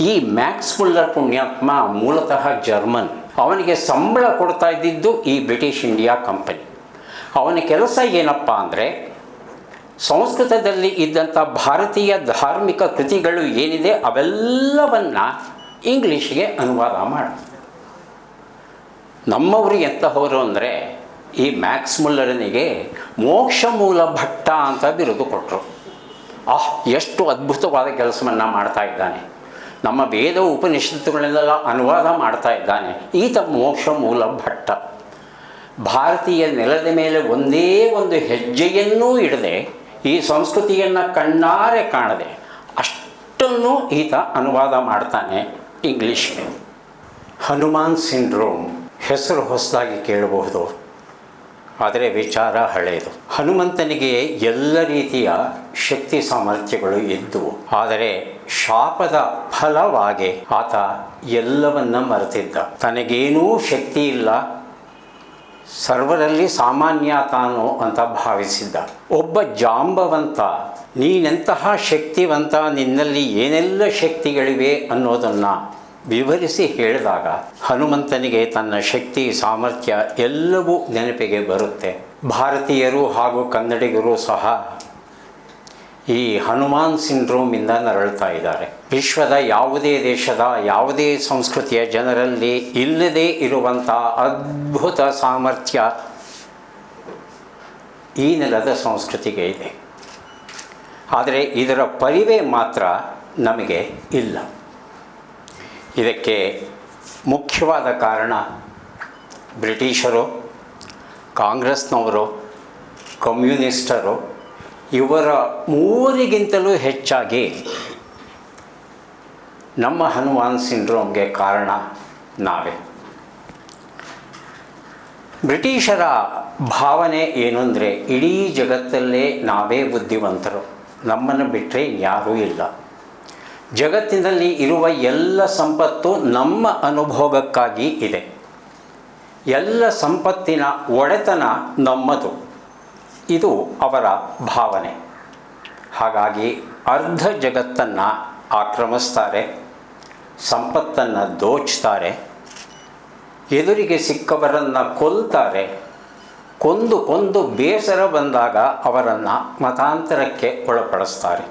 ಈ Max Muller ಪುಣ್ಯಾತ್ಮ ಮೂಲತಃ ಜರ್ಮನ್. ಅವನಿಗೆ ಸಂಬಳ ಕೊಡ್ತಾ ಇದ್ದಿದ್ದು ಈ ಬ್ರಿಟಿಷ್ ಇಂಡಿಯಾ ಕಂಪನಿ. ಅವನ ಕೆಲಸ ಏನಪ್ಪ ಅಂದರೆ, ಸಂಸ್ಕೃತದಲ್ಲಿ ಇದ್ದಂಥ ಭಾರತೀಯ ಧಾರ್ಮಿಕ ಕೃತಿಗಳು ಏನಿದೆ ಅವೆಲ್ಲವನ್ನು ಇಂಗ್ಲೀಷ್ಗೆ ಅನುವಾದ ಮಾಡಿ. ನಮ್ಮವರು ಎಂತಹವರು ಅಂದರೆ, ಈ ಮ್ಯಾಕ್ಸ್ ಮುಲ್ಲರನಿಗೆ ಮೋಕ್ಷ ಮೂಲ ಭಟ್ಟ ಅಂತ ಬಿರುದು ಕೊಟ್ಟರು. ಎಷ್ಟು ಅದ್ಭುತವಾದ ಕೆಲಸವನ್ನು ಮಾಡ್ತಾ ಇದ್ದಾನೆ, ನಮ್ಮ ವೇದ ಉಪನಿಷತ್ತುಗಳನ್ನೆಲ್ಲ ಅನುವಾದ ಮಾಡ್ತಾ ಇದ್ದಾನೆ ಈತ ಮೋಕ್ಷ ಮೂಲ ಭಟ್ಟ. ಭಾರತೀಯ ನೆಲದ ಮೇಲೆ ಒಂದೇ ಒಂದು ಹೆಜ್ಜೆಯನ್ನೂ ಇಡದೆ, ಈ ಸಂಸ್ಕೃತಿಯನ್ನು ಕಣ್ಣಾರೆ ಕಾಣದೆ ಅಷ್ಟನ್ನು ಈತ ಅನುವಾದ ಮಾಡ್ತಾನೆ ಇಂಗ್ಲೀಷ್ಗೆ. ಹನುಮಾನ್ ಸಿಂಡ್ರೋಮ್ ಹೆಸರು ಹೊಸದಾಗಿ ಕೇಳಬಹುದು, ಆದರೆ ವಿಚಾರ ಹಳೆಯದು. ಹನುಮಂತನಿಗೆ ಎಲ್ಲ ರೀತಿಯ ಶಕ್ತಿ ಸಾಮರ್ಥ್ಯಗಳು ಇದ್ದವು, ಆದರೆ ಶಾಪದ ಫಲವಾಗಿ ಆತ ಎಲ್ಲವನ್ನ ಮರೆತಿದ್ದ. ತನಗೇನೂ ಶಕ್ತಿ ಇಲ್ಲ, ಸರ್ವರಲ್ಲಿ ಸಾಮಾನ್ಯ ತಾನು ಅಂತ ಭಾವಿಸಿದ್ದ. ಒಬ್ಬ ಜಾಂಬವಂತ ನೀನೆಂತಹ ಶಕ್ತಿವಂತ, ನಿನ್ನಲ್ಲಿ ಏನೆಲ್ಲ ಶಕ್ತಿಗಳಿವೆ ಅನ್ನೋದನ್ನು ವಿವರಿಸಿ ಹೇಳಿದಾಗ ಹನುಮಂತನಿಗೆ ತನ್ನ ಶಕ್ತಿ ಸಾಮರ್ಥ್ಯ ಎಲ್ಲವೂ ನೆನಪಿಗೆ ಬರುತ್ತೆ. ಭಾರತೀಯರು ಹಾಗೂ ಕನ್ನಡಿಗರು ಸಹ ಈ ಹನುಮಾನ್ ಸಿಂಡ್ರೋಮಿಂದ ನರಳ್ತಾ ಇದ್ದಾರೆ. ವಿಶ್ವದ ಯಾವುದೇ ದೇಶದ ಯಾವುದೇ ಸಂಸ್ಕೃತಿಯ ಜನರಲ್ಲಿ ಇಲ್ಲದೇ ಇರುವಂಥ ಅದ್ಭುತ ಸಾಮರ್ಥ್ಯ ಈ ನೆಲದ ಸಂಸ್ಕೃತಿಗೆ ಇದೆ, ಆದರೆ ಇದರ ಪರಿವೆ ಮಾತ್ರ ನಮಗೆ ಇಲ್ಲ. ಇದಕ್ಕೆ ಮುಖ್ಯವಾದ ಕಾರಣ ಬ್ರಿಟಿಷರು, ಕಾಂಗ್ರೆಸ್ನವರು, ಕಮ್ಯುನಿಸ್ಟರು, ಇವರ ಮೂವರಿಗಿಂತಲೂ ಹೆಚ್ಚಾಗಿ ನಮ್ಮ ಹನುಮಾನ್ ಸಿಂಡ್ರೋಮ್ಗೆ ಕಾರಣ ನಾವೇ. ಬ್ರಿಟಿಷರ ಭಾವನೆ ಏನು ಅಂದರೆ, ಇಡೀ ಜಗತ್ತಲ್ಲೇ ನಾವೇ ಬುದ್ಧಿವಂತರು, ನಮ್ಮನ್ನು ಬಿಟ್ಟರೆ ಯಾರೂ ಇಲ್ಲ, ಜಗತ್ತಿನಲ್ಲಿ ಇರುವ ಎಲ್ಲ ಸಂಪತ್ತು ನಮ್ಮ ಅನುಭೋಗಕ್ಕಾಗಿ ಇದೆ, ಎಲ್ಲ ಸಂಪತ್ತಿನ ಒಡೆತನ ನಮ್ಮದು, ಇದು ಅವರ ಭಾವನೆ. ಹಾಗಾಗಿ ಅರ್ಧ ಜಗತ್ತನ್ನು ಆಕ್ರಮಿಸ್ತಾರೆ, ಸಂಪತ್ತನ್ನು ದೋಚ್ತಾರೆ, ಎದುರಿಗೆ ಸಿಕ್ಕವರನ್ನು ಕೊಲ್ತಾರೆ, ಕೊಂದು ಬೇಸರ ಬಂದಾಗ ಅವರನ್ನು ಮತಾಂತರಕ್ಕೆ ಒಳಪಡಿಸ್ತಾರೆ.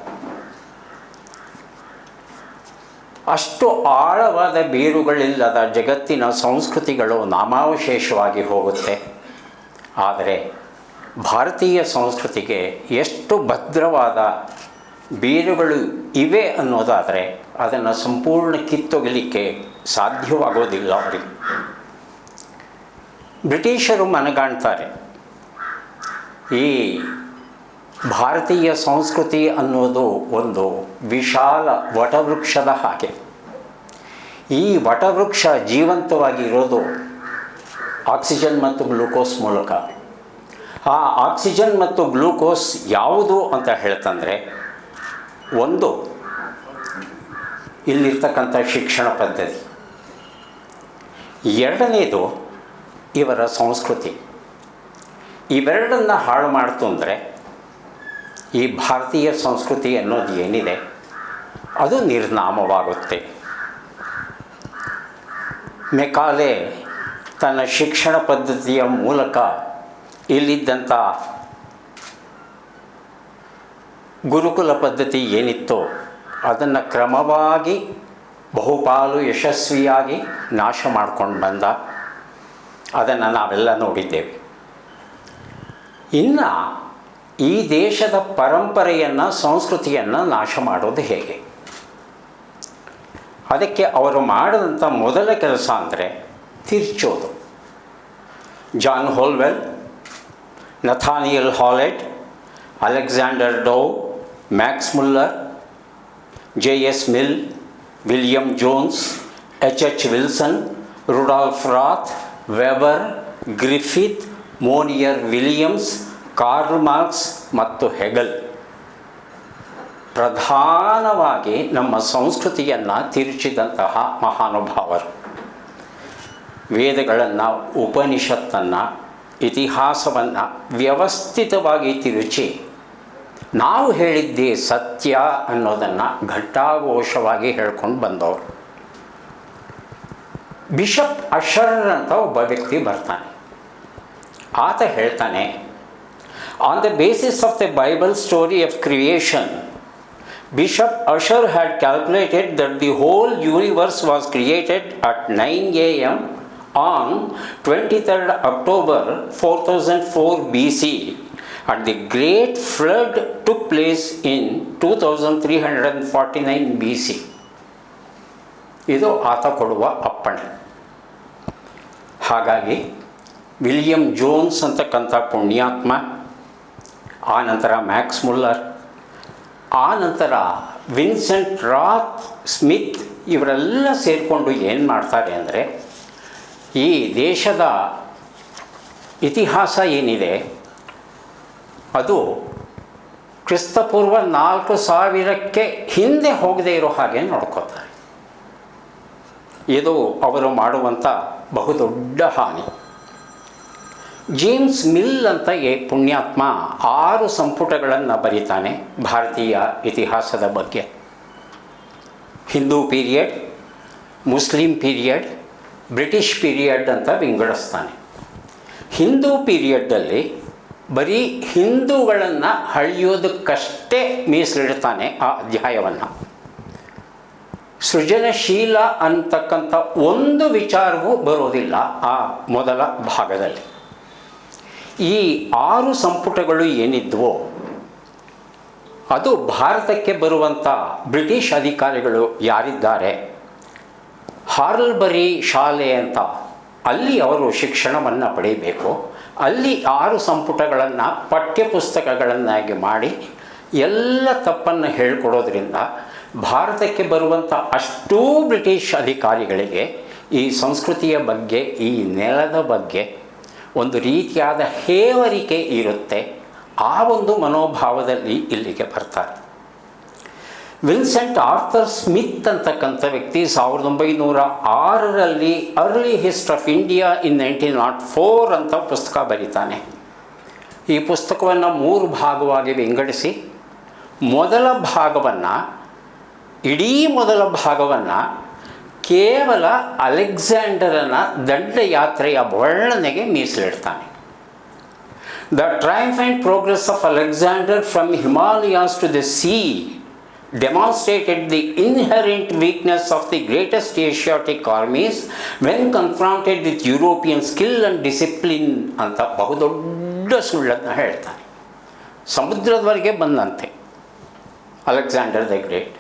ಅಷ್ಟು ಆಳವಾದ ಬೇರುಗಳಿಲ್ಲದ ಜಗತ್ತಿನ ಸಂಸ್ಕೃತಿಗಳು ನಾಮಾವಶೇಷವಾಗಿ ಹೋಗುತ್ತೆ. ಆದರೆ ಭಾರತೀಯ ಸಂಸ್ಕೃತಿಗೆ ಎಷ್ಟು ಭದ್ರವಾದ ಬೇರುಗಳು ಇವೆ ಅನ್ನೋದಾದರೆ ಅದನ್ನು ಸಂಪೂರ್ಣ ಕಿತ್ತೊಗಲಿಕ್ಕೆ ಸಾಧ್ಯವಾಗೋದಿಲ್ಲ ಅವರಿಗೆ. ಬ್ರಿಟಿಷರು ಮನಗಾಣ್ತಾರೆ, ಈ ಭಾರತೀಯ ಸಂಸ್ಕೃತಿ ಅನ್ನೋದು ಒಂದು ವಿಶಾಲ ವಟವೃಕ್ಷದ ಹಾಗೆ. ಈ ವಟವೃಕ್ಷ ಜೀವಂತವಾಗಿ ಇರೋದು ಆಕ್ಸಿಜನ್ ಮತ್ತು ಗ್ಲೂಕೋಸ್ ಮೂಲಕ. ಆ ಆಕ್ಸಿಜನ್ ಮತ್ತು ಗ್ಲೂಕೋಸ್ ಯಾವುದು ಅಂತ ಹೇಳ್ತಂದರೆ, ಒಂದು ಇಲ್ಲಿರ್ತಕ್ಕಂಥ ಶಿಕ್ಷಣ ಪದ್ಧತಿ, ಎರಡನೇದು ಇವರ ಸಂಸ್ಕೃತಿ. ಇವೆರಡನ್ನು ಹಾಳು ಮಾಡ್ತು ಅಂದರೆ ಈ ಭಾರತೀಯ ಸಂಸ್ಕೃತಿ ಅನ್ನೋದು ಏನಿದೆ ಅದು ನಿರ್ನಾಮವಾಗುತ್ತೆ. ಮೆಕಾಲೆ ತನ್ನ ಶಿಕ್ಷಣ ಪದ್ಧತಿಯ ಮೂಲಕ ಇಲ್ಲಿದ್ದಂಥ ಗುರುಕುಲ ಪದ್ಧತಿ ಏನಿತ್ತೋ ಅದನ್ನು ಕ್ರಮವಾಗಿ ಬಹುಪಾಲು ಯಶಸ್ವಿಯಾಗಿ ನಾಶ ಮಾಡ್ಕೊಂಡು ಬಂದ. ಅದನ್ನು ನಾವೆಲ್ಲ ನೋಡಿದ್ದೇವೆ. ಇನ್ನು ಈ ದೇಶದ ಪರಂಪರೆಯನ್ನು, ಸಂಸ್ಕೃತಿಯನ್ನು ನಾಶ ಮಾಡೋದು ಹೇಗೆ? ಅದಕ್ಕೆ ಅವರು ಮಾಡಿದಂಥ ಮೊದಲ ಕೆಲಸ ಅಂದರೆ ತಿರ್ಚೋದು. John Holwell, Nathaniel Halhed, Alexander Dow, Max Muller, J S. Mill, William Jones, H H. Wilson, Rudolf Roth, Weber, Griffith, Monier Williams, Karl Marx ಮತ್ತು ಹೆಗಲ್ ಪ್ರಧಾನವಾಗಿ ನಮ್ಮ ಸಂಸ್ಕೃತಿಯನ್ನು ತಿರುಚಿದಂತಹ ಮಹಾನುಭಾವರು. ವೇದಗಳನ್ನು, ಉಪನಿಷತ್ತನ್ನು, ಇತಿಹಾಸವನ್ನು ವ್ಯವಸ್ಥಿತವಾಗಿ ತಿರುಚಿ ನಾವು ಹೇಳಿದ್ದೇ ಸತ್ಯ ಅನ್ನೋದನ್ನು ಘಂಟಾಘೋಷವಾಗಿ ಹೇಳ್ಕೊಂಡು ಬಂದವರು. ಬಿಷಪ್ ಅಶರ್ ಅಂತ ಒಬ್ಬ ವ್ಯಕ್ತಿ ಬರ್ತಾನೆ. ಆತ ಹೇಳ್ತಾನೆ, on the basis of the Bible story of creation, Bishop Usher had calculated that the whole universe was created at 9 a.m. on 23rd October 4004 BC, and the great flood took place in 2349 BC. ಇದು ಆತ ಕೊಡುವ ಅಪ್ಪಣೆ. ಹಾಗಾಗಿ William Jones ಅಂತಕ್ಕಂಥ ಪುಣ್ಯಾತ್ಮ, ಆನಂತರ Max Muller, ಆನಂತರ Vincent ರಾತ್ Smith ಇವರೆಲ್ಲ ಸೇರಿಕೊಂಡು ಏನು ಮಾಡ್ತಾರೆ ಅಂದರೆ, ಈ ದೇಶದ ಇತಿಹಾಸ ಏನಿದೆ ಅದು ಕ್ರಿಸ್ತಪೂರ್ವ 4000ಕ್ಕೆ ಹಿಂದೆ ಹೋಗದೇ ಇರೋ ಹಾಗೆ ನೋಡ್ಕೋತಾರೆ. ಇದು ಅವರು ಮಾಡುವಂಥ ಬಹುದೊಡ್ಡ ಹಾನಿ. ಜೇಮ್ಸ್ ಮಿಲ್ ಅಂತ ಪುಣ್ಯಾತ್ಮ 6 ಸಂಪುಟಗಳನ್ನು ಬರೀತಾನೆ ಭಾರತೀಯ ಇತಿಹಾಸದ ಬಗ್ಗೆ. Hindu period, Muslim period, British period ಅಂತ ವಿಂಗಡಿಸ್ತಾನೆ. ಹಿಂದೂ ಪೀರಿಯಡ್ಡಲ್ಲಿ ಬರೀ ಹಿಂದೂಗಳನ್ನು ಹಳಿಯೋದಕ್ಕಷ್ಟೇ ಮೀಸಲಿಡ್ತಾನೆ ಆ ಅಧ್ಯಾಯವನ್ನು. ಸೃಜನಶೀಲ ಅಂತಕ್ಕಂಥ ಒಂದು ವಿಚಾರವೂ ಬರೋದಿಲ್ಲ ಆ ಮೊದಲ ಭಾಗದಲ್ಲಿ. ಈ 6 ಸಂಪುಟಗಳು ಏನಿದ್ವೋ ಅದು ಭಾರತಕ್ಕೆ ಬರುವಂಥ ಬ್ರಿಟಿಷ್ ಅಧಿಕಾರಿಗಳು ಯಾರಿದ್ದಾರೆ, ಹಾರ್ಲ್ಬರಿ ಶಾಲೆ ಅಂತ ಅಲ್ಲಿ ಅವರು ಶಿಕ್ಷಣವನ್ನು ಪಡೆಯಬೇಕು. ಅಲ್ಲಿ 6 ಸಂಪುಟಗಳನ್ನು ಪಠ್ಯಪುಸ್ತಕಗಳನ್ನಾಗಿ ಮಾಡಿ ಎಲ್ಲ ತಪ್ಪನ್ನು ಹೇಳಿಕೊಡೋದ್ರಿಂದ ಭಾರತಕ್ಕೆ ಬರುವಂಥ ಅಷ್ಟೂ ಬ್ರಿಟಿಷ್ ಅಧಿಕಾರಿಗಳಿಗೆ ಈ ಸಂಸ್ಕೃತಿಯ ಬಗ್ಗೆ, ಈ ನೆಲದ ಬಗ್ಗೆ ಒಂದು ರೀತಿಯಾದ ಹೇವರಿಕೆ ಇರುತ್ತೆ. ಆ ಒಂದು ಮನೋಭಾವದಲ್ಲಿ ಇಲ್ಲಿಗೆ ಬರ್ತಾರೆ. ವಿನ್ಸೆಂಟ್ ಆರ್ಥರ್ ಸ್ಮಿತ್ ಅಂತಕ್ಕಂಥ ವ್ಯಕ್ತಿ 1906ರಲ್ಲಿ early history of India in 1904 ಅಂತ ಪುಸ್ತಕ ಬರೀತಾನೆ. ಈ ಪುಸ್ತಕವನ್ನು 3 ಭಾಗವಾಗಿ ವಿಂಗಡಿಸಿ ಇಡೀ ಮೊದಲ ಭಾಗವನ್ನು ಕೇವಲ ಅಲೆಕ್ಸಾಂಡರನ ದಂಡಯಾತ್ರೆಯ ವರ್ಣನೆಗೆ ಮೀಸಲಿಡ್ತಾನೆ. The triumphant progress of Alexander from Himalayas to the sea demonstrated the inherent weakness of the greatest Asiatic armies when confronted with European skill and discipline ಅಂತ ಬಹುದೊಡ್ಡ ಸುಳ್ಳನ್ನು ಹೇಳ್ತಾನೆ. ಸಮುದ್ರದವರೆಗೆ ಬಂದಂತೆ ಅಲೆಕ್ಸಾಂಡರ್ ದ ಗ್ರೇಟ್.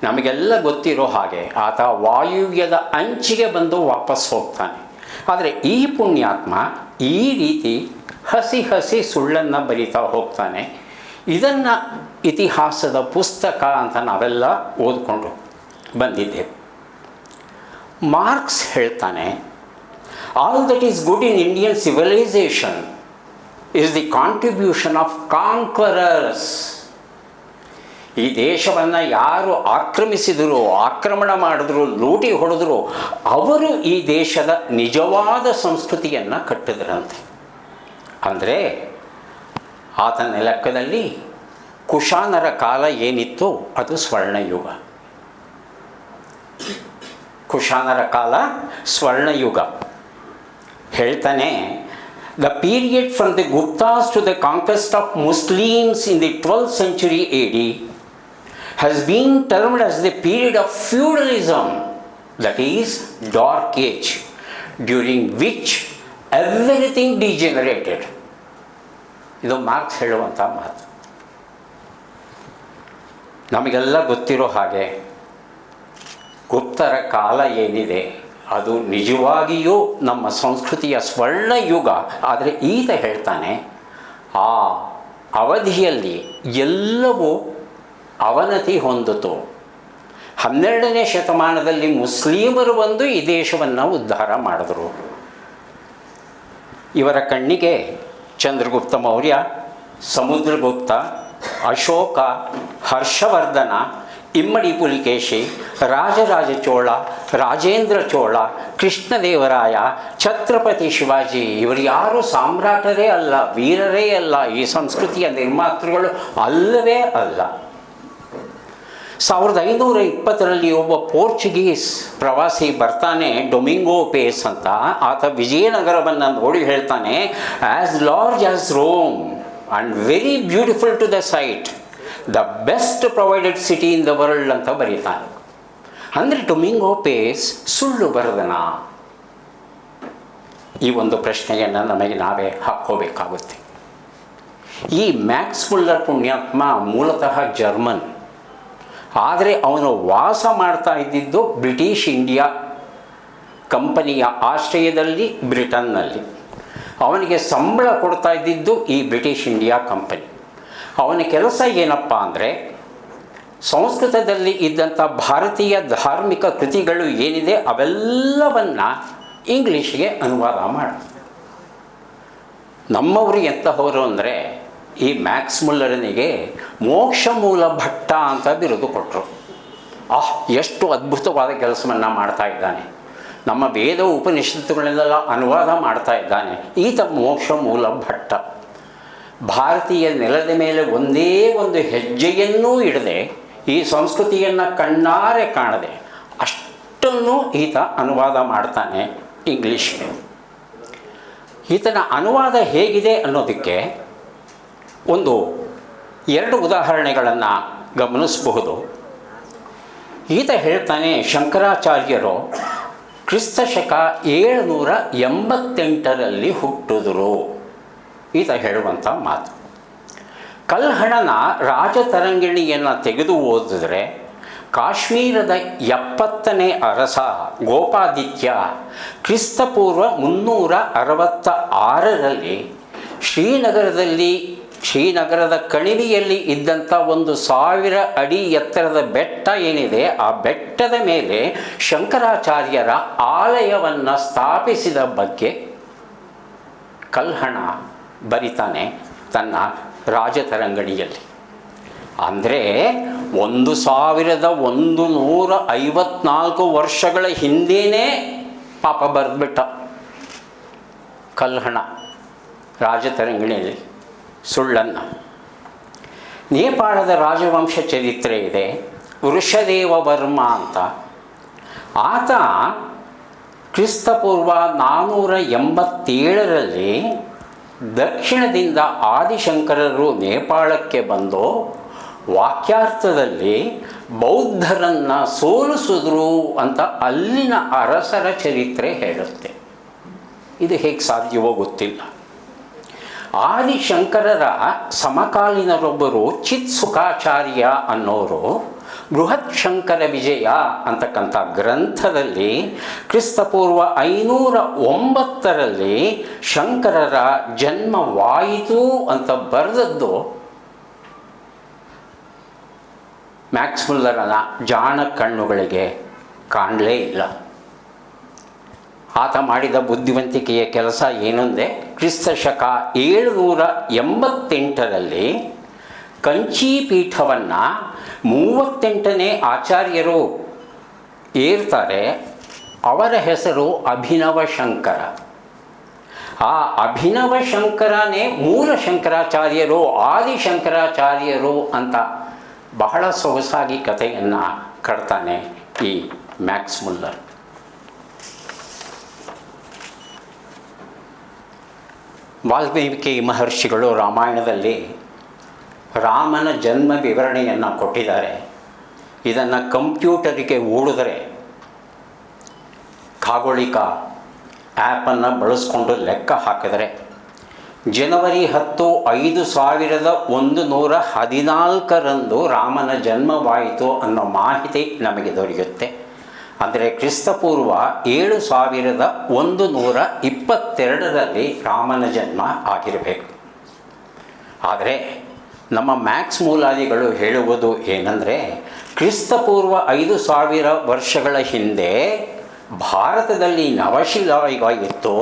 ನಮಗೆಲ್ಲ ಗೊತ್ತಿರೋ ಹಾಗೆ ಆತ ವಾಯುವ್ಯದ ಅಂಚಿಗೆ ಬಂದು ವಾಪಸ್ ಹೋಗ್ತಾನೆ. ಆದರೆ ಈ ಪುಣ್ಯಾತ್ಮ ಈ ರೀತಿ ಹಸಿ ಸುಳ್ಳನ್ನು ಬರಿತಾ ಹೋಗ್ತಾನೆ. ಇದನ್ನು ಇತಿಹಾಸದ ಪುಸ್ತಕ ಅಂತ ನಾವೆಲ್ಲ ಓದ್ಕೊಂಡು ಬಂದಿದ್ದೇವೆ. ಮಾರ್ಕ್ಸ್ ಹೇಳ್ತಾನೆ, all that is good in Indian civilisation is the contribution of conquerors. ಈ ದೇಶವನ್ನು ಯಾರು ಆಕ್ರಮಿಸಿದರು, ಆಕ್ರಮಣ ಮಾಡಿದ್ರು, ಲೂಟಿ ಹೊಡೆದ್ರು, ಅವರು ಈ ದೇಶದ ನಿಜವಾದ ಸಂಸ್ಕೃತಿಯನ್ನು ಕಟ್ಟಿದ್ರಂತೆ. ಅಂದರೆ ಆತನ ಲೆಕ್ಕದಲ್ಲಿ ಕುಶಾನರ ಕಾಲ ಏನಿತ್ತು ಅದು ಸ್ವರ್ಣಯುಗ. ಕುಶಾನರ ಕಾಲ ಸ್ವರ್ಣಯುಗ. ಹೇಳ್ತಾನೆ, the period from the Guptas to the conquest of Muslims in the 12th century AD has been termed as the period of feudalism, that is dark age, during which everything degenerated. ಇದು ಮಾರ್ಕ್ಸ್ ಹೇಳುವಂಥ ಮಾತು. ನಮಗೆಲ್ಲ ಗೊತ್ತಿರೋ ಹಾಗೆ ಗುಪ್ತರ ಕಾಲ ಏನಿದೆ ಅದು ನಿಜವಾಗಿಯೂ ನಮ್ಮ ಸಂಸ್ಕೃತಿಯ ಸ್ವರ್ಣಯುಗ. ಆದರೆ ಈತ ಹೇಳ್ತಾನೆ, ಆ ಅವಧಿಯಲ್ಲಿ ಎಲ್ಲವೂ ಅವನತಿ ಹೊಂದಿತು. 12ನೇ ಶತಮಾನದಲ್ಲಿ ಮುಸ್ಲಿಮರು ಬಂದು ಈ ದೇಶವನ್ನು ಉದ್ಧಾರ ಮಾಡಿದ್ರು. ಇವರ ಕಣ್ಣಿಗೆ ಚಂದ್ರಗುಪ್ತ ಮೌರ್ಯ, ಸಮುದ್ರಗುಪ್ತ, ಅಶೋಕ, ಹರ್ಷವರ್ಧನ ಇಮ್ಮಡಿ ಪುಲಿಕೇಶಿ, ರಾಜರಾಜ ಚೋಳ, ರಾಜೇಂದ್ರ ಚೋಳ, ಕೃಷ್ಣದೇವರಾಯ, ಛತ್ರಪತಿ ಶಿವಾಜಿ ಇವರು ಯಾರು ಸಾಮ್ರಾಟರೇ ಅಲ್ಲ, ವೀರರೇ ಅಲ್ಲ, ಈ ಸಂಸ್ಕೃತಿಯ ನಿರ್ಮಾತೃಗಳು ಅಲ್ಲವೇ ಅಲ್ಲ. 1520 ಒಬ್ಬ ಪೋರ್ಚುಗೀಸ್ ಪ್ರವಾಸಿ ಬರ್ತಾನೆ, ಡೊಮಿಂಗೋ ಪೇಸ್ ಅಂತ. ಆತ ವಿಜಯನಗರವನ್ನು ನೋಡಿ ಹೇಳ್ತಾನೆ, as large as Rome and very beautiful to the sight, the best provided city in the world ಅಂತ ಬರೀತಾನೆ. ಅಂದರೆ ಡೊಮಿಂಗೋ ಪೇಸ್ ಸುಳ್ಳು ಬರೆದನ? ಈ ಒಂದು ಪ್ರಶ್ನೆಯನ್ನು ನಮಗೆ ನಾವೇ ಹಾಕ್ಕೋಬೇಕಾಗುತ್ತೆ. ಈ ಮ್ಯಾಕ್ಸ್ ಮುಲ್ಲರ್ ಪುಣ್ಯಾತ್ಮ ಮೂಲತಃ ಜರ್ಮನ್, ಆದರೆ ಅವನು ವಾಸ ಮಾಡ್ತಾ ಇದ್ದಿದ್ದು ಬ್ರಿಟಿಷ್ ಇಂಡಿಯಾ ಕಂಪನಿಯ ಆಶ್ರಯದಲ್ಲಿ ಬ್ರಿಟನ್ನಲ್ಲಿ. ಅವನಿಗೆ ಸಂಬಳ ಕೊಡ್ತಾ ಇದ್ದಿದ್ದು ಈ ಬ್ರಿಟಿಷ್ ಇಂಡಿಯಾ ಕಂಪನಿ. ಅವನ ಕೆಲಸ ಏನಪ್ಪ ಅಂದರೆ, ಸಂಸ್ಕೃತದಲ್ಲಿ ಇದ್ದಂಥ ಭಾರತೀಯ ಧಾರ್ಮಿಕ ಕೃತಿಗಳು ಏನಿದೆ ಅವೆಲ್ಲವನ್ನು ಇಂಗ್ಲೀಷ್ಗೆ ಅನುವಾದ ಮಾಡಿ. ನಮ್ಮವರು ಎಂತಹವರು ಅಂದರೆ, ಈ ಮ್ಯಾಕ್ಸ್ ಮುಲ್ಲರನಿಗೆ ಮೋಕ್ಷ ಮೂಲ ಭಟ್ಟ ಅಂತ ಬಿರುದು ಕೊಟ್ಟರು. ಎಷ್ಟು ಅದ್ಭುತವಾದ ಕೆಲಸವನ್ನು ಮಾಡ್ತಾ ಇದ್ದಾನೆ, ನಮ್ಮ ವೇದ ಉಪನಿಷತ್ತುಗಳನ್ನೆಲ್ಲ ಅನುವಾದ ಮಾಡ್ತಾ ಇದ್ದಾನೆ ಈತ ಮೋಕ್ಷ ಮೂಲ ಭಟ್ಟ. ಭಾರತೀಯ ನೆಲದ ಮೇಲೆ ಒಂದೇ ಒಂದು ಹೆಜ್ಜೆಯನ್ನೂ ಇಡದೆ, ಈ ಸಂಸ್ಕೃತಿಯನ್ನು ಕಣ್ಣಾರೆ ಕಾಣದೆ ಅಷ್ಟನ್ನು ಈತ ಅನುವಾದ ಮಾಡ್ತಾನೆ ಇಂಗ್ಲೀಷ್ಗೆ. ಈತನ ಅನುವಾದ ಹೇಗಿದೆ ಅನ್ನೋದಕ್ಕೆ ಒಂದು 2 ಉದಾಹರಣೆಗಳನ್ನು ಗಮನಿಸಬಹುದು. ಈತ ಹೇಳ್ತಾನೆ, ಶಂಕರಾಚಾರ್ಯರು ಕ್ರಿಸ್ತಶಕ 788ರಲ್ಲಿ ಹುಟ್ಟಿದರು. ಈತ ಹೇಳುವಂಥ ಮಾತು. ಕಲ್ಹಣನ ರಾಜತರಂಗಿಣಿಯನ್ನು ತೆಗೆದು ಓದಿದ್ರೆ, ಕಾಶ್ಮೀರದ 70ನೇ ಅರಸ ಗೋಪಾದಿತ್ಯ ಕ್ರಿಸ್ತಪೂರ್ವ 366ರಲ್ಲಿ ಶ್ರೀನಗರದ ಕಣಿವೆಯಲ್ಲಿ ಇದ್ದಂಥ 1000 ಅಡಿ ಎತ್ತರದ ಬೆಟ್ಟ ಏನಿದೆ, ಆ ಬೆಟ್ಟದ ಮೇಲೆ ಶಂಕರಾಚಾರ್ಯರ ಆಲಯವನ್ನು ಸ್ಥಾಪಿಸಿದ ಬಗ್ಗೆ ಕಲ್ಹಣ ಬರಿತಾನೆ ತನ್ನ ರಾಜತರಂಗಣಿಯಲ್ಲಿ. ಅಂದರೆ 1154 ವರ್ಷಗಳ ಹಿಂದೇನೆ ಪಾಪ ಬರೆದ್ಬಿಟ್ಟ ಕಲ್ಹಣ ರಾಜತರಂಗಿಣಿಯಲ್ಲಿ ಸುಳ್ಳನ್ನು. ನೇಪಾಳದ ರಾಜವಂಶ ಚರಿತ್ರೆ ಇದೆ, ವೃಷದೇವ ವರ್ಮ ಅಂತ. ಆತ ಕ್ರಿಸ್ತಪೂರ್ವ 487ರಲ್ಲಿ ದಕ್ಷಿಣದಿಂದ ಆದಿಶಂಕರರು ನೇಪಾಳಕ್ಕೆ ಬಂದು ವಾಕ್ಯಾರ್ಥದಲ್ಲಿ ಬೌದ್ಧರನ್ನು ಸೋಲಿಸಿದ್ರು ಅಂತ ಅಲ್ಲಿನ ಅರಸರ ಚರಿತ್ರೆ ಹೇಳುತ್ತೆ. ಇದು ಹೇಗೆ ಸಾಧ್ಯವೋ ಗೊತ್ತಿಲ್ಲ. ಆದಿಶಂಕರರ ಸಮಕಾಲೀನರೊಬ್ಬರು ಚಿತ್ಸುಖಾಚಾರ್ಯ ಅನ್ನೋರು ಬೃಹತ್ ಶಂಕರ ವಿಜಯ ಅಂತಕ್ಕಂಥ ಗ್ರಂಥದಲ್ಲಿ ಕ್ರಿಸ್ತಪೂರ್ವ 509ರಲ್ಲಿ ಶಂಕರರ ಜನ್ಮವಾಯಿತು ಅಂತ ಬರೆದದ್ದು ಮ್ಯಾಕ್ಸ್ ಮುಲ್ಲರನ ಜಾಣ ಕಣ್ಣುಗಳಿಗೆ ಕಾಣಲೇ ಇಲ್ಲ. ಆತ ಮಾಡಿದ ಬುದ್ಧಿವಂತಿಕೆಯ ಕೆಲಸ ಏನಂದರೆ, ಕ್ರಿಸ್ತಶಕ 788ರಲ್ಲಿ ಕಂಚೀಪೀಠವನ್ನು 38ನೇ ಆಚಾರ್ಯರು ಏರ್ತಾರೆ. ಅವರ ಹೆಸರು ಅಭಿನವ ಶಂಕರ. ಆ ಅಭಿನವ ಶಂಕರನೇ ಮೂಲ ಶಂಕರಾಚಾರ್ಯರು, ಆದಿಶಂಕರಾಚಾರ್ಯರು ಅಂತ ಬಹಳ ಸೊಗಸಾಗಿ ಕಥೆಯನ್ನು ಕಟ್ತಾನೆ ಈ ಮ್ಯಾಕ್ಸ್ ಮುಲ್ಲರ್. ವಾಲ್ಮೀಕಿ ಮಹರ್ಷಿಗಳು ರಾಮಾಯಣದಲ್ಲಿ ರಾಮನ ಜನ್ಮ ವಿವರಣೆಯನ್ನು ಕೊಟ್ಟಿದ್ದಾರೆ. ಇದನ್ನು ಕಂಪ್ಯೂಟರಿಗೆ ಓಡಿದರೆ, ಖಗೋಳಿಕ ಆ್ಯಪನ್ನು ಬಳಸ್ಕೊಂಡು ಲೆಕ್ಕ ಹಾಕಿದರೆ ಜನವರಿ 10, 5114ರಂದು ರಾಮನ ಜನ್ಮವಾಯಿತು ಅನ್ನೋ ಮಾಹಿತಿ ನಮಗೆ ದೊರೆಯುತ್ತೆ. ಅಂದರೆ ಕ್ರಿಸ್ತಪೂರ್ವ 7122ರಲ್ಲಿ ರಾಮನ ಜನ್ಮ ಆಗಿರಬೇಕು. ಆದರೆ ನಮ್ಮ ಮ್ಯಾಕ್ಸ್ ಮೂಲಾದಿಗಳು ಹೇಳುವುದು ಏನಂದರೆ, ಕ್ರಿಸ್ತಪೂರ್ವ 5000 ವರ್ಷಗಳ ಹಿಂದೆ ಭಾರತದಲ್ಲಿ ನವಶಿಲಾಯುಗ ಇತ್ತು,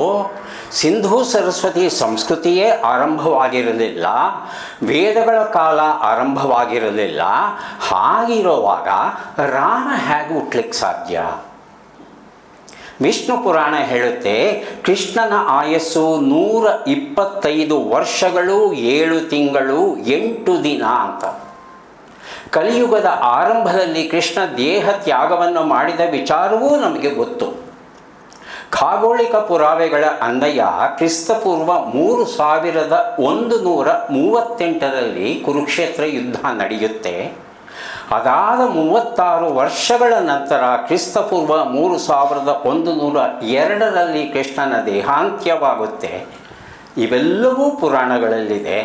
ಸಿಂಧೂ ಸರಸ್ವತಿ ಸಂಸ್ಕೃತಿಯೇ ಆರಂಭವಾಗಿರಲಿಲ್ಲ, ವೇದಗಳ ಕಾಲ ಆರಂಭವಾಗಿರಲಿಲ್ಲ. ಹಾಗಿರುವಾಗ ರಾಮ ಹೇಗೆ ಹುಟ್ಲಿಕ್ಕೆ ಸಾಧ್ಯ? ವಿಷ್ಣು ಪುರಾಣ ಹೇಳುತ್ತೆ ಕೃಷ್ಣನ ಆಯಸ್ಸು 125 ವರ್ಷಗಳು 7 ತಿಂಗಳು 8 ದಿನ ಅಂತ. ಕಲಿಯುಗದ ಆರಂಭದಲ್ಲಿ ಕೃಷ್ಣ ದೇಹ ತ್ಯಾಗವನ್ನು ಮಾಡಿದ ವಿಚಾರವೂ ನಮಗೆ ಗೊತ್ತು. ಖಗೋಳಿಕ ಪುರಾವೆಗಳ ಅನ್ವಯ ಕ್ರಿಸ್ತಪೂರ್ವ 3138ರಲ್ಲಿ ಕುರುಕ್ಷೇತ್ರ ಯುದ್ಧ ನಡೆಯುತ್ತೆ. ಅದಾದ 36 ವರ್ಷಗಳ ನಂತರ ಕ್ರಿಸ್ತಪೂರ್ವ 3102ರಲ್ಲಿ ಕೃಷ್ಣನ ದೇಹಾಂತ್ಯವಾಗುತ್ತೆ. ಇವೆಲ್ಲವೂ ಪುರಾಣಗಳಲ್ಲಿದೆ.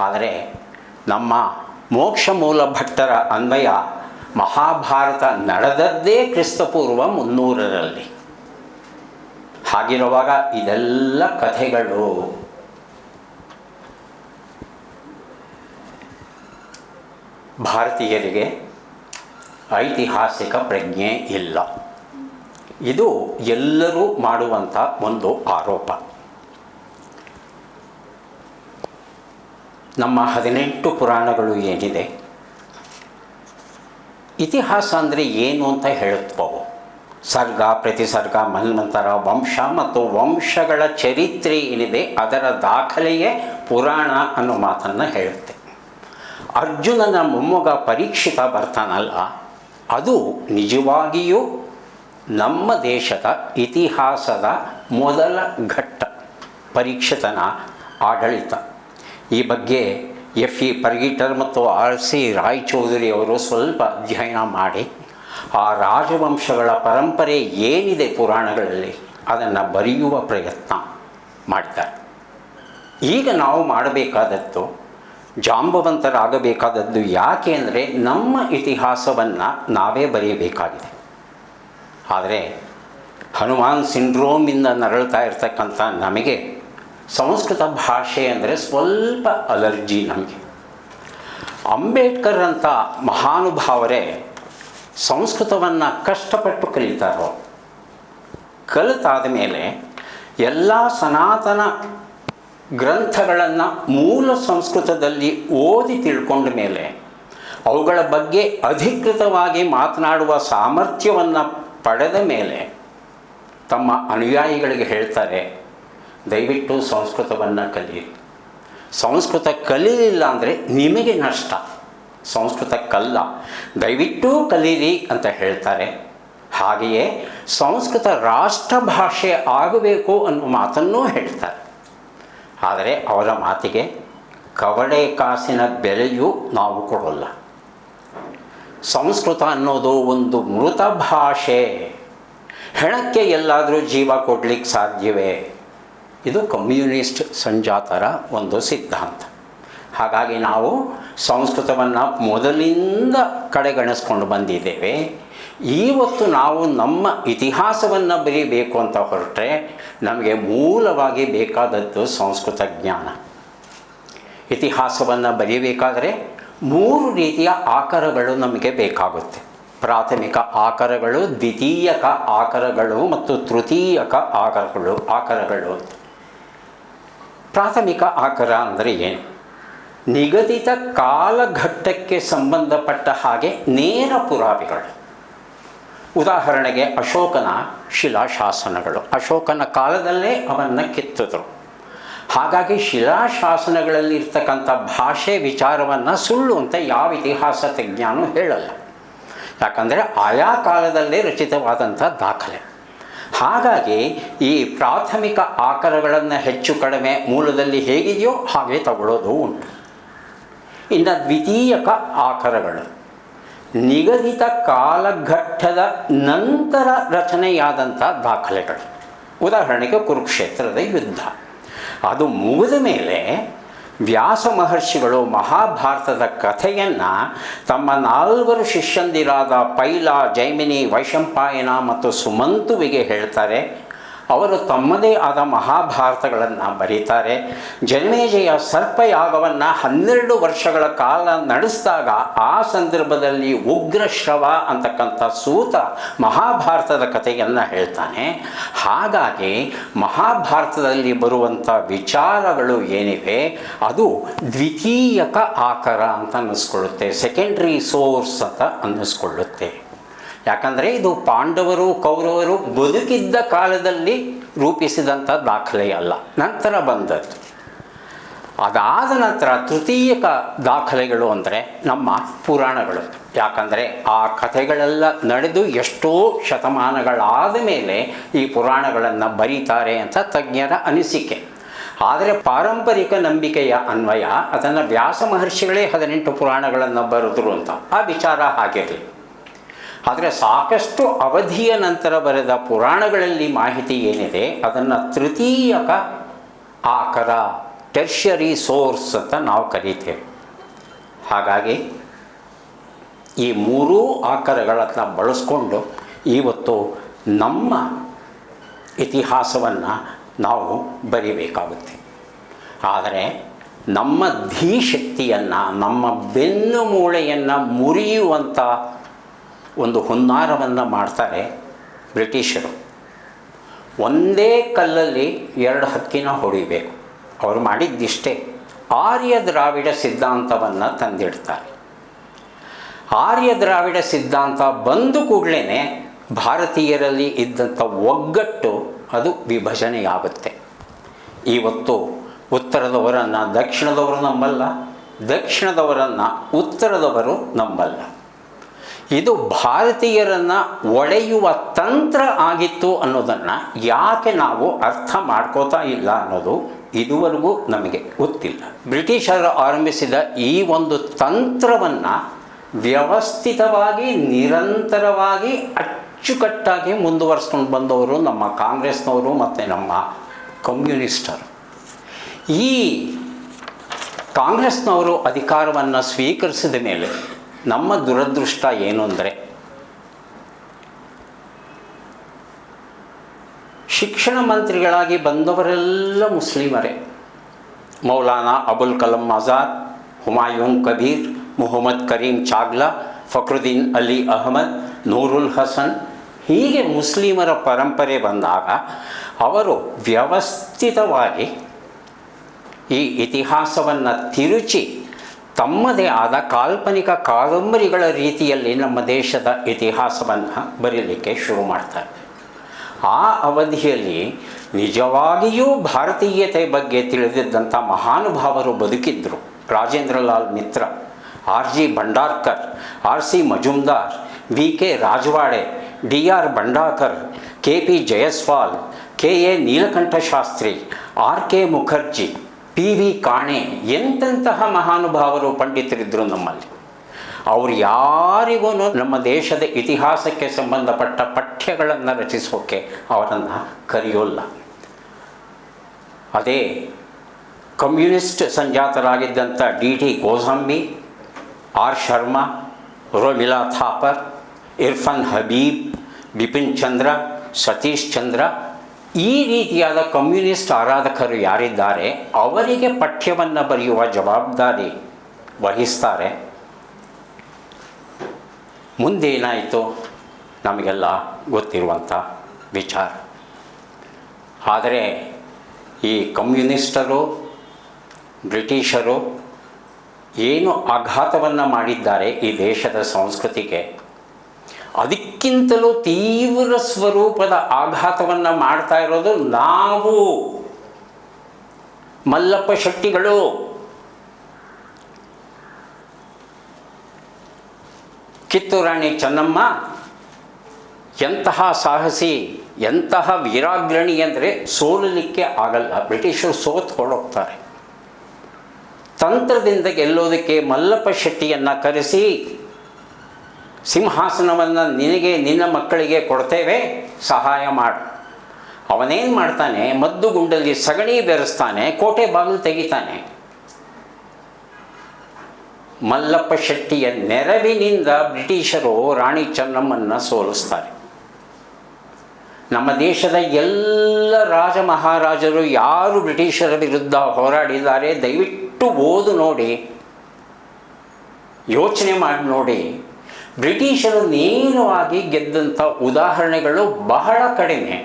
ಆದರೆ ನಮ್ಮ ಮೋಕ್ಷ ಮೂಲ ಭಟ್ಟರ ಅನ್ವಯ ಮಹಾಭಾರತ ನಡೆದದ್ದೇ ಕ್ರಿಸ್ತಪೂರ್ವ 300ರಲ್ಲಿ. ಹಾಗಿರುವಾಗ ಇದೆಲ್ಲ ಕಥೆಗಳು. ಭಾರತೀಯರಿಗೆ ಐತಿಹಾಸಿಕ ಪ್ರಜ್ಞೆ ಇಲ್ಲ. ಇದು ಎಲ್ಲರೂ ಮಾಡುವಂಥ ಒಂದು ಆರೋಪ. ನಮ್ಮ 18 ಪುರಾಣಗಳು ಏನಿದೆ, ಇತಿಹಾಸ ಅಂದರೆ ಏನು ಅಂತ ಹೇಳುತ್ತವು. ಸರ್ಗ, ಪ್ರತಿಸರ್ಗ, ಮನ್ವಂತರ, ವಂಶ ಮತ್ತು ವಂಶಗಳ ಚರಿತ್ರೆ ಏನಿದೆ ಅದರ ದಾಖಲೆಯೇ ಪುರಾಣ ಅನ್ನೋ ಮಾತನ್ನು ಹೇಳುತ್ತೆ. ಅರ್ಜುನನ ಮೊಮ್ಮಗ ಪರೀಕ್ಷಿತ ಬರ್ತಾನಲ್ಲ, ಅದು ನಿಜವಾಗಿಯೂ ನಮ್ಮ ದೇಶದ ಇತಿಹಾಸದ ಮೊದಲ ಘಟ್ಟ ಪರೀಕ್ಷಿತನ ಆಡಳಿತ. ಈ ಬಗ್ಗೆ ಎಫ್.ಇ. ಪರ್ಗಿಟರ್ ಮತ್ತು ಆರ್.ಸಿ. ರಾಯಚೌಧರಿ ಅವರು ಸ್ವಲ್ಪ ಅಧ್ಯಯನ ಮಾಡಿ ಆ ರಾಜವಂಶಗಳ ಪರಂಪರೆ ಏನಿದೆ ಪುರಾಣಗಳಲ್ಲಿ ಅದನ್ನು ಬರೆಯುವ ಪ್ರಯತ್ನ ಮಾಡ್ತಾರೆ. ಈಗ ನಾವು ಮಾಡಬೇಕಾದದ್ದು, ಜಾಂಬವಂತರಾಗಬೇಕಾದದ್ದು ಯಾಕೆ ಅಂದರೆ ನಮ್ಮ ಇತಿಹಾಸವನ್ನು ನಾವೇ ಬರೆಯಬೇಕಾಗಿದೆ. ಆದರೆ ಹನುಮಾನ್ ಸಿಂಡ್ರೋಮಿಂದ ನರಳ್ತಾ ಇರ್ತಕ್ಕಂಥ ನಮಗೆ ಸಂಸ್ಕೃತ ಭಾಷೆ ಅಂದರೆ ಸ್ವಲ್ಪ ಅಲರ್ಜಿ ನಮಗೆ. ಅಂಬೇಡ್ಕರ್ ಅಂತ ಮಹಾನುಭಾವರೇ ಸಂಸ್ಕೃತವನ್ನು ಕಷ್ಟಪಟ್ಟು ಕಲಿತಾರೋ, ಕಲಿತಾದ ಮೇಲೆ ಎಲ್ಲ ಸನಾತನ ಗ್ರಂಥಗಳನ್ನು ಮೂಲ ಸಂಸ್ಕೃತದಲ್ಲಿ ಓದಿ ತಿಳ್ಕೊಂಡ ಮೇಲೆ ಅವುಗಳ ಬಗ್ಗೆ ಅಧಿಕೃತವಾಗಿ ಮಾತನಾಡುವ ಸಾಮರ್ಥ್ಯವನ್ನು ಪಡೆದ ಮೇಲೆ ತಮ್ಮ ಅನುಯಾಯಿಗಳಿಗೆ ಹೇಳ್ತಾರೆ, ದಯವಿಟ್ಟು ಸಂಸ್ಕೃತವನ್ನು ಕಲಿಯಿರಿ. ಸಂಸ್ಕೃತ ಕಲೀಲಿಲ್ಲ ಅಂದರೆ ನಿಮಗೆ ನಷ್ಟ, ಸಂಸ್ಕೃತಕ್ಕಲ್ಲ, ದಯವಿಟ್ಟು ಕಲೀರಿ ಅಂತ ಹೇಳ್ತಾರೆ. ಹಾಗೆಯೇ ಸಂಸ್ಕೃತ ರಾಷ್ಟ್ರ ಭಾಷೆ ಆಗಬೇಕು ಅನ್ನೋ ಮಾತನ್ನೂ ಹೇಳ್ತಾರೆ. ಆದರೆ ಅವರ ಮಾತಿಗೆ ಕವಡೆ ಕಾಸಿನ ಬೆಲೆಯೂ ನಾವು ಕೊಡೋಲ್ಲ. ಸಂಸ್ಕೃತ ಅನ್ನೋದು ಒಂದು ಮೃತ ಭಾಷೆ. ಹೆಣಕ್ಕೆ ಎಲ್ಲಾದರೂ ಜೀವ ಕೊಡಲಿಕ್ಕೆ ಸಾಧ್ಯವೇ? ಇದು ಕಮ್ಯುನಿಸ್ಟ್ ಸಂಜಾತರ ಒಂದು ಸಿದ್ಧಾಂತ. ಹಾಗಾಗಿ ನಾವು ಸಂಸ್ಕೃತವನ್ನು ಮೊದಲಿಂದ ಕಡೆಗಣಿಸ್ಕೊಂಡು ಬಂದಿದ್ದೇವೆ. ಇವತ್ತು ನಾವು ನಮ್ಮ ಇತಿಹಾಸವನ್ನು ಬರೀಬೇಕು ಅಂತ ಹೊರಟ್ರೆ ನಮಗೆ ಮೂಲವಾಗಿ ಬೇಕಾದದ್ದು ಸಂಸ್ಕೃತ ಜ್ಞಾನ. ಇತಿಹಾಸವನ್ನು ಬರೀಬೇಕಾದರೆ 3 ರೀತಿಯ ಆಕರಗಳು ನಮಗೆ ಬೇಕಾಗುತ್ತೆ. ಪ್ರಾಥಮಿಕ ಆಕರಗಳು, ದ್ವಿತೀಯಕ ಆಕರಗಳು ಮತ್ತು ತೃತೀಯಕ ಆಕರಗಳು ಅಂತ. ಪ್ರಾಥಮಿಕ ಆಕರ ಅಂದರೆ ಏನು? ನಿಗದಿತ ಕಾಲಘಟ್ಟಕ್ಕೆ ಸಂಬಂಧಪಟ್ಟ ಹಾಗೆ ನೇರ ಪುರಾವೆಗಳು. ಉದಾಹರಣೆಗೆ ಅಶೋಕನ ಶಿಲಾಶಾಸನಗಳು, ಅಶೋಕನ ಕಾಲದಲ್ಲೇ ಅವನ್ನು ಕೆತ್ತಿದ್ರು. ಹಾಗಾಗಿ ಶಿಲಾಶಾಸನಗಳಲ್ಲಿ ಇರ್ತಕ್ಕಂಥ ಭಾಷೆ ವಿಚಾರವನ್ನು ಸುಳ್ಳು ಅಂತ ಯಾವ ಇತಿಹಾಸ ತಜ್ಞಾನೂ ಹೇಳಲ್ಲ. ಯಾಕಂದರೆ ಆಯಾ ಕಾಲದಲ್ಲೇ ರಚಿತವಾದಂಥ ದಾಖಲೆ. ಹಾಗಾಗಿ ಈ ಪ್ರಾಥಮಿಕ ಆಕರಗಳನ್ನು ಹೆಚ್ಚು ಕಡಿಮೆ ಮೂಲದಲ್ಲಿ ಹೇಗಿದೆಯೋ ಹಾಗೆ ತಗೊಳ್ಳೋದು ಉಂಟು. ಇನ್ನು ದ್ವಿತೀಯಕ ಆಕರಗಳು ನಿಗದಿತ ಕಾಲಘಟ್ಟದ ನಂತರ ರಚನೆಯಾದಂಥ ದಾಖಲೆಗಳು. ಉದಾಹರಣೆಗೆ ಕುರುಕ್ಷೇತ್ರದ ಯುದ್ಧ ಅದು ಮುಗಿದ ಮೇಲೆ ವ್ಯಾಸ ಮಹರ್ಷಿಗಳು ಮಹಾಭಾರತದ ಕಥೆಯನ್ನು ತಮ್ಮ 4 ಶಿಷ್ಯಂದಿರಾದ ಪೈಲ, ಜೈಮಿನಿ, ವೈಶಂಪಾಯನ ಮತ್ತು ಸುಮಂತುವಿಗೆ ಹೇಳ್ತಾರೆ. ಅವರು ತಮ್ಮದೇ ಆದ ಮಹಾಭಾರತಗಳನ್ನು ಬರೀತಾರೆ. ಜನಮೇಜಯ ಸರ್ಪಯಾಗವನ್ನು 12 ವರ್ಷಗಳ ಕಾಲ ನಡೆಸಿದಾಗ ಆ ಸಂದರ್ಭದಲ್ಲಿ ಉಗ್ರಶ್ರವ ಅಂತಕ್ಕಂಥ ಸೂತ ಮಹಾಭಾರತದ ಕಥೆಯನ್ನು ಹೇಳ್ತಾನೆ. ಹಾಗಾಗಿ ಮಹಾಭಾರತದಲ್ಲಿ ಬರುವಂಥ ವಿಚಾರಗಳು ಏನಿವೆ ಅದು ದ್ವಿತೀಯಕ ಆಕರ ಅಂತ ಅನ್ನಿಸ್ಕೊಳ್ಳುತ್ತೆ, ಸೆಕೆಂಡ್ರಿ ಸೋರ್ಸ್ ಅಂತ ಅನ್ನಿಸ್ಕೊಳ್ಳುತ್ತೆ. ಯಾಕಂದರೆ ಇದು ಪಾಂಡವರು ಕೌರವರು ಬದುಕಿದ್ದ ಕಾಲದಲ್ಲಿ ರೂಪಿಸಿದಂಥ ದಾಖಲೆ ಅಲ್ಲ, ನಂತರ ಬಂದದ್ದು. ಅದಾದ ನಂತರ ತೃತೀಯಕ ದಾಖಲೆಗಳು ಅಂದರೆ ನಮ್ಮ ಪುರಾಣಗಳು. ಯಾಕಂದರೆ ಆ ಕಥೆಗಳೆಲ್ಲ ನಡೆದು ಎಷ್ಟೋ ಶತಮಾನಗಳಾದ ಮೇಲೆ ಈ ಪುರಾಣಗಳನ್ನು ಬರೀತಾರೆ ಅಂತ ತಜ್ಞರ ಅನಿಸಿಕೆ. ಆದರೆ ಪಾರಂಪರಿಕ ನಂಬಿಕೆಯ ಅನ್ವಯ ಅದನ್ನು ವ್ಯಾಸ ಮಹರ್ಷಿಗಳೇ 18 ಪುರಾಣಗಳನ್ನು ಬರೆದ್ರು ಅಂತ ಆ ವಿಚಾರ ಹಾಗಿರಲಿ. ಆದರೆ ಸಾಕಷ್ಟು ಅವಧಿಯ ನಂತರ ಬರೆದ ಪುರಾಣಗಳಲ್ಲಿ ಮಾಹಿತಿ ಏನಿದೆ ಅದನ್ನು ತೃತೀಯಕ ಆಕರ, ಟೆರ್ಷರಿ ಸೋರ್ಸ್ ಅಂತ ನಾವು ಕರೀತೇವೆ. ಹಾಗಾಗಿ ಈ 3 ಆಕರಗಳನ್ನು ಬಳಸ್ಕೊಂಡು ಇವತ್ತು ನಮ್ಮ ಇತಿಹಾಸವನ್ನು ನಾವು ಬರಿಬೇಕಾಗುತ್ತೆ. ಆದರೆ ನಮ್ಮ ಧೀಶಕ್ತಿಯನ್ನು, ನಮ್ಮ ಬೆನ್ನು ಮೂಳೆಯನ್ನು ಮುರಿಯುವಂಥ ಒಂದು ಹುನ್ನಾರವನ್ನು ಮಾಡ್ತಾರೆ ಬ್ರಿಟಿಷರು. ಒಂದೇ ಕಲ್ಲಲ್ಲಿ 2 ಹಕ್ಕಿನ ಹೊಡಿಬೇಕು. ಅವರು ಮಾಡಿದ್ದಿಷ್ಟೇ, ಆರ್ಯ ದ್ರಾವಿಡ ಸಿದ್ಧಾಂತವನ್ನು ತಂದಿಡ್ತಾರೆ. ಆರ್ಯ ದ್ರಾವಿಡ ಸಿದ್ಧಾಂತ ಬಂದು ಕೂಡಲೇ ಭಾರತೀಯರಲ್ಲಿ ಇದ್ದಂಥ ಒಗ್ಗಟ್ಟು ಅದು ವಿಭಜನೆಯಾಗುತ್ತೆ. ಇವತ್ತು ಉತ್ತರದವರನ್ನು ದಕ್ಷಿಣದವರು ನಂಬಲ್ಲ, ದಕ್ಷಿಣದವರನ್ನು ಉತ್ತರದವರು ನಂಬಲ್ಲ. ಇದು ಭಾರತೀಯರನ್ನು ಒಡೆಯುವ ತಂತ್ರ ಆಗಿತ್ತು ಅನ್ನೋದನ್ನು ಯಾಕೆ ನಾವು ಅರ್ಥ ಮಾಡ್ಕೋತಾ ಇಲ್ಲ ಅನ್ನೋದು ಇದುವರೆಗೂ ನಮಗೆ ಗೊತ್ತಿಲ್ಲ. ಬ್ರಿಟಿಷರು ಆರಂಭಿಸಿದ ಈ ಒಂದು ತಂತ್ರವನ್ನು ವ್ಯವಸ್ಥಿತವಾಗಿ ನಿರಂತರವಾಗಿ ಅಚ್ಚುಕಟ್ಟಾಗಿ ಮುಂದುವರಿಸ್ಕೊಂಡು ಬಂದವರು ನಮ್ಮ ಕಾಂಗ್ರೆಸ್ನವರು ಮತ್ತು ನಮ್ಮ ಕಮ್ಯುನಿಸ್ಟರು. ಈ ಕಾಂಗ್ರೆಸ್ನವರು ಅಧಿಕಾರವನ್ನು ಸ್ವೀಕರಿಸಿದ ಮೇಲೆ ನಮ್ಮ ದುರದೃಷ್ಟ ಏನು ಅಂದರೆ ಶಿಕ್ಷಣ ಮಂತ್ರಿಗಳಾಗಿ ಬಂದವರೆಲ್ಲ ಮುಸ್ಲಿಮರೇ. ಮೌಲಾನಾ ಅಬುಲ್ ಕಲಾಂ ಆಜಾದ್, ಹುಮಾಯೂನ್ ಕಬೀರ್, ಮುಹಮ್ಮದ್ ಕರೀಂ ಚಾಗ್ಲಾ, ಫಕ್ರುದ್ದೀನ್ ಅಲಿ ಅಹಮದ್, ನೂರುಲ್ ಹಸನ್, ಹೀಗೆ ಮುಸ್ಲಿಮರ ಪರಂಪರೆ ಬಂದಾಗ ಅವರು ವ್ಯವಸ್ಥಿತವಾಗಿ ಈ ಇತಿಹಾಸವನ್ನು ತಿರುಚಿ ತಮ್ಮದೇ ಆದ ಕಾಲ್ಪನಿಕ ಕಾದಂಬರಿಗಳ ರೀತಿಯಲ್ಲಿ ನಮ್ಮ ದೇಶದ ಇತಿಹಾಸವನ್ನು ಬರೀಲಿಕ್ಕೆ ಶುರು ಮಾಡ್ತಾರೆ. ಆ ಅವಧಿಯಲ್ಲಿ ನಿಜವಾಗಿಯೂ ಭಾರತೀಯತೆ ಬಗ್ಗೆ ತಿಳಿದಿದ್ದಂಥ ಮಹಾನುಭಾವರು ಬದುಕಿದ್ದರು. Rajendra Lal Mitra, R G Bhandarkar, R C Majumdar, V K Rajwade, D R Bhandarkar, K P Jayaswal, K A Nilakanta Sastri, R K Mookerji, P V Kane, ಎಂತೆಂತಹ ಮಹಾನುಭಾವರು ಪಂಡಿತರಿದ್ದರು ನಮ್ಮಲ್ಲಿ. ಅವರು ಯಾರಿಗೂ ನಮ್ಮ ದೇಶದ ಇತಿಹಾಸಕ್ಕೆ ಸಂಬಂಧಪಟ್ಟ ಪಠ್ಯಗಳನ್ನು ರಚಿಸೋಕ್ಕೆ ಅವರನ್ನು ಕರೆಯೋಲ್ಲ. ಅದೇ ಕಮ್ಯುನಿಸ್ಟ್ ಸಂಜಾತರಾಗಿದ್ದಂಥ D T Kosambi, R Sharma, Romila Thapar, Irfan Habib, Bipin Chandra, Satish Chandra, ಈ ರೀತಿಯಾದ ಕಮ್ಯುನಿಸ್ಟ್ ಆರಾಧಕರು ಯಾರಿದ್ದಾರೆ ಅವರಿಗೆ ಪಠ್ಯವನ್ನು ಬರೆಯುವ ಜವಾಬ್ದಾರಿ ವಹಿಸ್ತಾರೆ. ಮುಂದೇನಾಯಿತು ನಮಗೆಲ್ಲ ಗೊತ್ತಿರುವಂಥ ವಿಚಾರ. ಆದರೆ ಈ ಕಮ್ಯುನಿಸ್ಟರು, ಬ್ರಿಟಿಷರು ಏನು ಆಘಾತವನ್ನು ಮಾಡಿದ್ದಾರೆ ಈ ದೇಶದ ಸಂಸ್ಕೃತಿಗೆ, ಅದಕ್ಕಿಂತಲೂ ತೀವ್ರ ಸ್ವರೂಪದ ಆಘಾತವನ್ನು ಮಾಡ್ತಾ ಇರೋದು ನಾವು, ಮಲ್ಲಪ್ಪ ಶೆಟ್ಟಿಗಳು. ಕಿತ್ತೂರಾಣಿ ಚೆನ್ನಮ್ಮ ಎಂತಹ ಸಾಹಸಿ, ಎಂತಹ ವೀರಾಗ್ರಣಿ ಅಂದರೆ ಸೋಲಲಿಕ್ಕೆ ಆಗಲ್ಲ. ಬ್ರಿಟಿಷರು ಸೋತ್ಕೊಂಡೋಗ್ತಾರೆ. ತಂತ್ರದಿಂದ ಗೆಲ್ಲೋದಕ್ಕೆ ಮಲ್ಲಪ್ಪ ಶೆಟ್ಟಿಯನ್ನು ಕರೆಸಿ ಸಿಂಹಾಸನವನ್ನು ನಿನಗೆ ನಿನ್ನ ಮಕ್ಕಳಿಗೆ ಕೊಡ್ತೇವೆ, ಸಹಾಯ ಮಾಡು. ಅವನೇನು ಮಾಡ್ತಾನೆ, ಮದ್ದುಗುಂಡಲ್ಲಿ ಸಗಣಿ ಬೆರೆಸ್ತಾನೆ, ಕೋಟೆ ಬಾಗಿಲು ತೆಗಿತಾನೆ. ಮಲ್ಲಪ್ಪ ಶೆಟ್ಟಿಯ ನೆರವಿನಿಂದ ಬ್ರಿಟಿಷರು ರಾಣಿ ಚೆನ್ನಮ್ಮನ್ನು ಸೋಲಿಸ್ತಾರೆ. ನಮ್ಮ ದೇಶದ ಎಲ್ಲ ರಾಜ ಮಹಾರಾಜರು ಯಾರು ಬ್ರಿಟಿಷರ ವಿರುದ್ಧ ಹೋರಾಡಿದ್ದಾರೆ ದಯವಿಟ್ಟು ಓದು ನೋಡಿ, ಯೋಚನೆ ಮಾಡಿ ನೋಡಿ. ಬ್ರಿಟಿಷರು ನೇರವಾಗಿ ಗೆದ್ದಂಥ ಉದಾಹರಣೆಗಳು ಬಹಳ ಕಡಿಮೆ.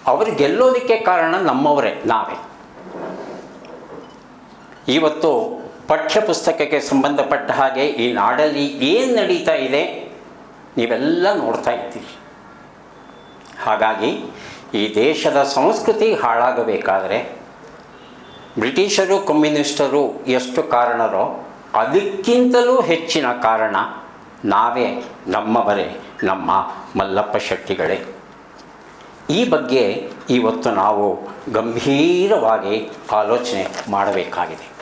ಅವರು ಗೆಲ್ಲೋದಕ್ಕೆ ಕಾರಣ ನಮ್ಮವರೇ, ನಾವೇ. ಇವತ್ತು ಪಠ್ಯಪುಸ್ತಕಕ್ಕೆ ಸಂಬಂಧಪಟ್ಟ ಹಾಗೆ ಈ ನಾಡಲ್ಲಿ ಏನು ನಡೀತಾ ಇದೆ ನೀವೆಲ್ಲ ನೋಡ್ತಾ ಇದ್ದೀರಿ. ಹಾಗಾಗಿ ಈ ದೇಶದ ಸಂಸ್ಕೃತಿ ಹಾಳಾಗಬೇಕಾದರೆ ಬ್ರಿಟಿಷರು ಕಮ್ಯುನಿಸ್ಟರು ಎಷ್ಟು ಕಾರಣರೋ ಅದಕ್ಕಿಂತಲೂ ಹೆಚ್ಚಿನ ಕಾರಣ ನಾವೇ, ನಮ್ಮವರೇ, ನಮ್ಮ ಮಲ್ಲಪ್ಪ ಶೆಟ್ಟಿಗಳೇ. ಈ ಬಗ್ಗೆ ಇವತ್ತು ನಾವು ಗಂಭೀರವಾಗಿ ಆಲೋಚನೆ ಮಾಡಬೇಕಾಗಿದೆ.